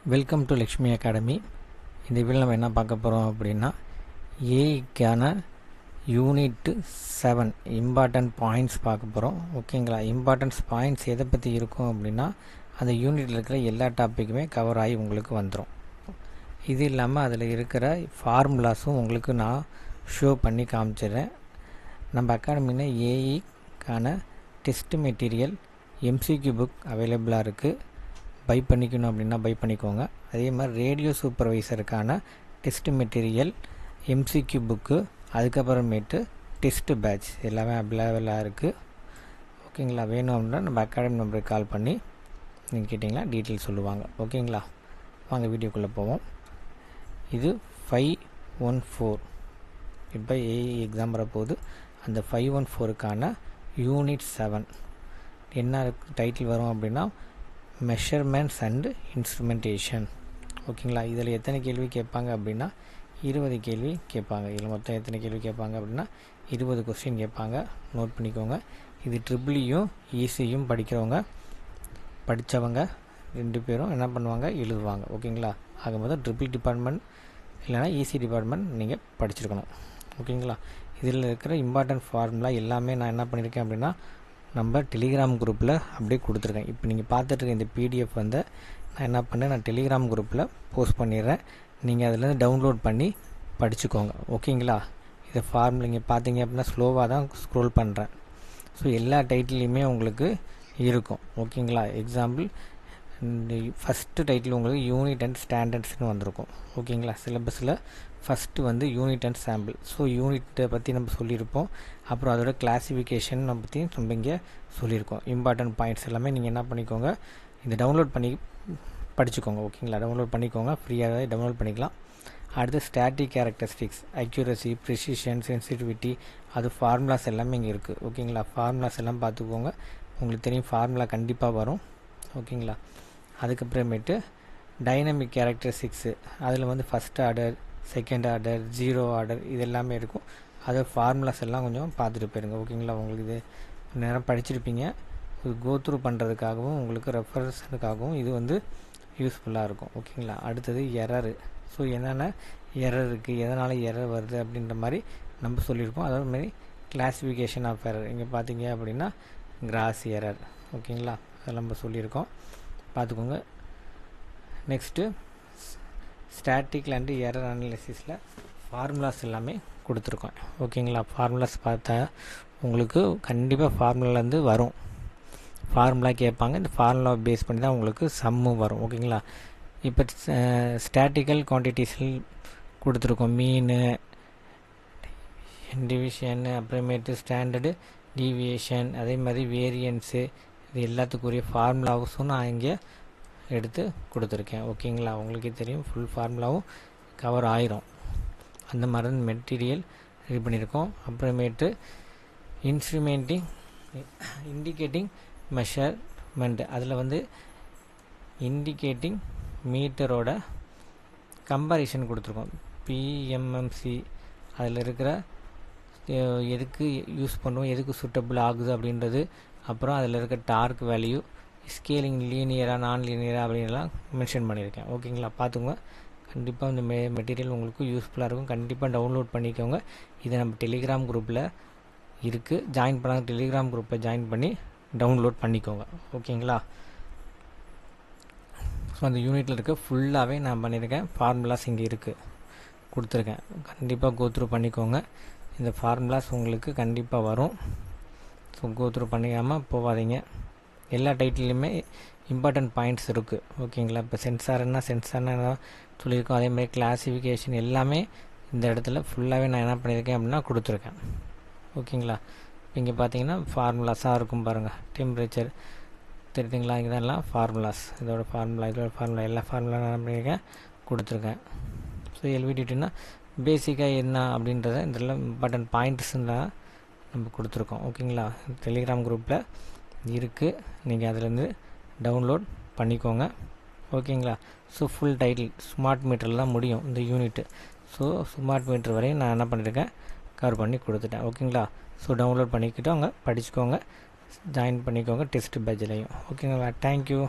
Welcome to Lakshmi academy. இந்த வீடியோவில் நம்ம என்ன பார்க்க போகிறோம் அப்படின்னா, ஏஐக்கான யூனிட் 7 இம்பார்ட்டன்ட் பாயிண்ட்ஸ் பார்க்க போகிறோம். ஓகேங்களா? இம்பார்ட்டன்ஸ் பாயிண்ட்ஸ் எதை பற்றி இருக்கும் அப்படின்னா, அந்த யூனிட்டில் இருக்கிற எல்லா டாப்பிக்குமே கவர் ஆகி உங்களுக்கு வந்துடும். இது இல்லாமல் அதில் இருக்கிற ஃபார்முலாஸும் உங்களுக்கு நான் ஷோ பண்ணி காமிச்சிடுறேன். நம்ம அகாடமியில் ஏஐக்கான டெஸ்ட் மெட்டீரியல் எம்சிக்யூ புக் அவைலபிளாக இருக்குது. பை பண்ணிக்கணும் அப்படின்னா பை பண்ணிக்கோங்க. அதே மாதிரி ரேடியோ சூப்பர்வைசருக்கான டெஸ்ட் மெட்டீரியல் எம்சிக்யூ புக்கு, அதுக்கப்புறமேட்டு டெஸ்ட்டு பேட்ச் எல்லாமே அவைலபிளாக இருக்குது. ஓகேங்களா? வேணும் அப்படின்னா நம்ம அகாடமி நம்பருக்கு கால் பண்ணி நீங்கள் கேட்டிங்களா டீட்டெயில் சொல்லுவாங்க. ஓகேங்களா? வாங்க வீடியோக்குள்ளே போவோம். இது 514 இப்போ ஏஐ எக்ஸாம் வரப்போகுது. அந்த 514க்கான யூனிட் 7 என்ன டைட்டில் வரும் அப்படின்னா, மெஷர்மெண்ட்ஸ் அண்டு இன்ஸ்ட்ருமெண்டேஷன். ஓகேங்களா? இதில் எத்தனை கேள்வி கேட்பாங்க அப்படின்னா 20 கேள்வி கேட்பாங்க. இதில் மொத்தம் எத்தனை கேள்வி கேட்பாங்க அப்படின்னா 20 கொஸ்டின் கேட்பாங்க. நோட் பண்ணிக்கோங்க. இது ட்ரிபிளியும் ஈஸியும் படித்தவங்க 2 பேரும் என்ன பண்ணுவாங்க, எழுதுவாங்க. ஓகேங்களா? ஆகும்போது ட்ரிபிள் டிபார்ட்மெண்ட் இல்லைனா ஈஸி டிபார்ட்மெண்ட் நீங்கள் படிச்சிருக்கணும். ஓகேங்களா? இதில் இருக்கிற இம்பார்ட்டன்ட் ஃபார்முலா எல்லாமே நான் என்ன பண்ணியிருக்கேன் அப்படின்னா நம்ம டெலிகிராம் குரூப்பில் அப்படியே கொடுத்துருக்கேன். இப்போ நீங்கள் பார்த்துட்டு இந்த பிடிஎஃப் வந்து நான் என்ன பண்ணேன், நான் டெலிகிராம் குரூப்பில் போஸ்ட் பண்ணிடுறேன். நீங்கள் அதிலேருந்து டவுன்லோட் பண்ணி படிச்சுக்கோங்க. ஓகேங்களா? இதை ஃபார்முலா நீங்கள் பார்த்தீங்க அப்படின்னா ஸ்லோவாக தான் ஸ்க்ரோல் பண்ணுறேன். ஸோ எல்லா டைட்டிலையுமே உங்களுக்கு இருக்கும். ஓகேங்களா? எக்ஸாம்பிள் இந்த ஃபஸ்ட்டு டைட்டில் உங்களுக்கு யூனிட் அண்ட் ஸ்டாண்டர்ட்ஸ்னு வந்திருக்கும். ஓகேங்களா? சிலபஸில் ஃபஸ்ட்டு வந்து யூனிட் அண்ட் சாம்பிள். ஸோ யூனிட்டை பற்றி நம்ம சொல்லியிருப்போம். அப்புறம் அதோட கிளாஸிஃபிகேஷன் நம்ம பற்றி நம்ம இங்கே சொல்லியிருக்கோம். இம்பார்ட்டன்ட் பாயிண்ட்ஸ் எல்லாமே நீங்கள் என்ன பண்ணிக்கோங்க, இதை டவுன்லோட் பண்ணி படிச்சுக்கோங்க. ஓகேங்களா? டவுன்லோட் பண்ணிக்கோங்க, ஃப்ரீயாகவே டவுன்லோட் பண்ணிக்கலாம். அடுத்து static characteristics, accuracy, precision, sensitivity, அது ஃபார்முலாஸ் எல்லாமே இங்கே இருக்குது. ஓகேங்களா? ஃபார்முலாஸ் எல்லாம் பார்த்துக்கோங்க. உங்களுக்கு தெரியும் ஃபார்முலா கண்டிப்பாக வரும். ஓகேங்களா? அதுக்கப்புறமேட்டு டைனமிக் கேரக்டரிஸ்டிக்ஸு, அதில் வந்து first order, second order, zero order இது எல்லாமே இருக்கும். அது ஃபார்முலாஸ் எல்லாம் கொஞ்சம் பார்த்துட்டு போயிருங்க. ஓகேங்களா? உங்களுக்கு இது நேரம் படிச்சிருப்பீங்க. இது கோத்ரூ பண்ணுறதுக்காகவும் உங்களுக்கு ரெஃபரன்ஸுக்காகவும் இது வந்து யூஸ்ஃபுல்லாக இருக்கும். ஓகேங்களா? அடுத்தது எரரு. ஸோ என்னென்ன எரர் இருக்குது, எதனால் எரர் வருது அப்படின்ற மாதிரி நம்ம சொல்லியிருப்போம். அதே மாதிரி கிளாஸிஃபிகேஷன் ஆஃப் எரர் இங்கே பார்த்தீங்க அப்படின்னா கிராஸ் எரர். ஓகேங்களா? அதெல்லாம் நம்ம சொல்லியிருக்கோம், பார்த்துக்கோங்க. நெக்ஸ்ட்டு ஸ்டாட்டிக் அண்டு எரர் அனாலிசிஸில் ஃபார்முலாஸ் எல்லாமே கொடுத்துருக்கோம். ஓகேங்களா? ஃபார்முலாஸ் பார்த்தா உங்களுக்கு கண்டிப்பாக ஃபார்முலாலேருந்து வரும். ஃபார்முலா கேட்பாங்க. இந்த ஃபார்முலா பேஸ் பண்ணி தான் உங்களுக்கு சம்மும் வரும். ஓகேங்களா? இப்போ ஸ்டாட்டிக்கல் குவான்டிட்டிஸில் கொடுத்துருக்கோம். மீனு, டிவிஷன், அப்புறமேட்டு ஸ்டாண்டர்டு டீவியேஷன், அதே மாதிரி வேரியன்ஸு, இது எல்லாத்துக்குரிய ஃபார்முலாஸும் நான் இங்கே எடுத்து கொடுத்துருக்கேன். ஓகேங்களா? உங்களுக்கே தெரியும் ஃபுல் ஃபார்முலாவும் கவர் ஆயிரும். அந்த மாதிரி மெட்டீரியல் ரெடி பண்ணியிருக்கோம். அப்புறமேட்டு இண்டிகேட்டிங் மெஷர்மெண்ட், அதில் வந்து இண்டிகேட்டிங் மீட்டரோட கம்பேரிஷன் கொடுத்துருக்கோம். பிஎம்எம்சி அதில் இருக்கிற எதுக்கு யூஸ் பண்ணுவோம், எதுக்கு சூட்டபிள் ஆகுது அப்படின்றது, அப்புறம் அதில் இருக்க டார்க் வேல்யூ, ஸ்கேலிங் லீனியராக நான் லீனியராக அப்படின்லாம் மென்ஷன் பண்ணியிருக்கேன். ஓகேங்களா? பார்த்துங்க. கண்டிப்பாக இந்த மெட்டீரியல் உங்களுக்கு யூஸ்ஃபுல்லாக இருக்கும். கண்டிப்பாக டவுன்லோட் பண்ணிக்கோங்க. இதை நம்ம டெலிகிராம் குரூப்பில் இருக்குது. ஜாயின் பண்ணாங்க, டெலிகிராம் குரூப்பில் ஜாயின் பண்ணி டவுன்லோட் பண்ணிக்கோங்க. ஓகேங்களா? ஸோ அந்த யூனிட்டில் இருக்க ஃபுல்லாகவே நான் பண்ணியிருக்கேன். ஃபார்முலாஸ் இங்கே இருக்குது, கொடுத்துருக்கேன். கண்டிப்பாக கோத்ரூ பண்ணிக்கோங்க. இந்த ஃபார்முலாஸ் உங்களுக்கு கண்டிப்பாக வரும். ஸோ கோத்ரூ பண்ணிக்காமல் போகாதீங்க. எல்லா டைட்டிலையுமே இம்பார்ட்டன்ட் பாயிண்ட்ஸ் இருக்குது. ஓகேங்களா? இப்போ சென்சார்னா சொல்லியிருக்கோம். அதேமாதிரி கிளாஸிஃபிகேஷன் எல்லாமே இந்த இடத்துல ஃபுல்லாகவே நான் என்ன பண்ணியிருக்கேன் அப்படின்னா கொடுத்துருக்கேன். ஓகேங்களா? இங்கே பார்த்தீங்கன்னா ஃபார்முலாஸாக இருக்கும் பாருங்கள். டெம்பரேச்சர் தெரியுதுங்களா? இதெல்லாம் ஃபார்முலாஸ். இதோட ஃபார்முலா எல்லா ஃபார்முலா நான் என்ன பண்ணியிருக்கேன் கொடுத்துருக்கேன். ஸோ எல்விடிடினா பேசிக்காக என்ன அப்படின்றத இதெல்லாம் இம்பார்ட்டன்ட் பாயிண்ட்ஸுன்னு நம்ம கொடுத்துருக்கோம். ஓகேங்களா? டெலிகிராம் குரூப்பில் இருக்குது, நீங்கள் அதிலேருந்து டவுன்லோட் பண்ணிக்கோங்க. ஓகேங்களா? ஸோ ஃபுல் டைட்டில் ஸ்மார்ட் மீட்டரில் தான் முடியும் இந்த யூனிட்டு. ஸோ ஸ்மார்ட் மீட்டர் வரையும் நான் என்ன பண்ணியிருக்கேன், கவர் பண்ணி கொடுத்துட்டேன். ஓகேங்களா? ஸோ டவுன்லோட் பண்ணிக்கிட்டு அவங்க படிச்சுக்கோங்க, ஜாயின் பண்ணிக்கோங்க டெஸ்ட் பேட்ச்லையும். ஓகேங்களா? தேங்க்யூ.